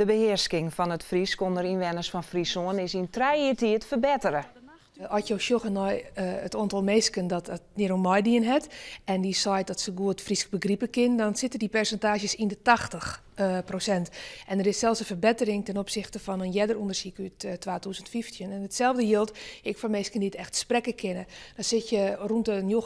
De beheersking van het Fries onder inwoners van Friesland is in 3 jaar tijd verbeteren. Als je zoekt naar het aantal mensen dat het niet om mij die het en die zei dat ze goed Fries begrijpen kunnen, dan zitten die percentages in de 80%. En er is zelfs een verbetering ten opzichte van een eerder onderzoek uit 2015. En hetzelfde geldt ik voor mensen die het echt spreken kennen. Dan zit je rond de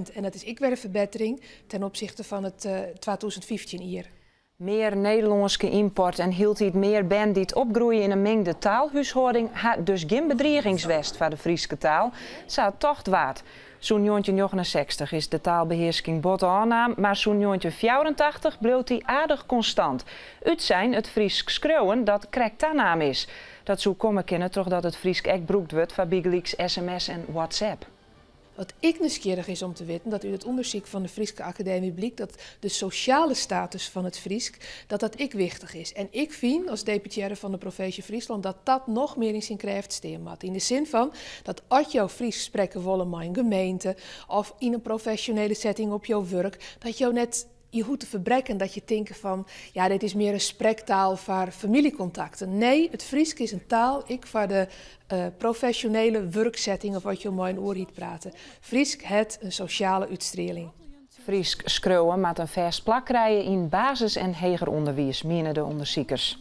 69-68%. En dat is ik weer een verbetering ten opzichte van het 2015 hier. Meer Nederlandse import en hield iets meer band die het opgroeien in een mengde taalhuishouding had dus geen bedreigingswest voor de Friese taal. Zou het toch waard. Zo'n 1969 is de taalbeheersking bot aannaam, maar zo'n 1984 bleef die aardig constant. Uit zijn het Fries schreeuwen dat correctaannaam is. Dat zou komen kennen toch dat het Fries ek gebruikt wordt voor bigleaks, sms en WhatsApp. Wat ik nieuwsgierig is om te weten, dat u het onderzoek van de Frieske Academie blijkt dat de sociale status van het Friesk, dat ik wichtig is. En ik vind als deputaire van de provincie Friesland dat dat nog meer in zijn kracht staan moet. In de zin van dat als jou Fries spreken willen met een gemeente of in een professionele setting op jouw werk, dat jou net je hoeft te verbrekken dat je denkt van, ja, dit is meer een spreektaal voor familiecontacten. Nee, het Friesk is een taal, ik voor de professionele werksetting of wat je mooi in oor hiet praten. Friesk het een sociale uitstraling. Friesk schreeuwen met een vast plak krijgen in basis- en hoger onderwijs, menen de onderzoekers.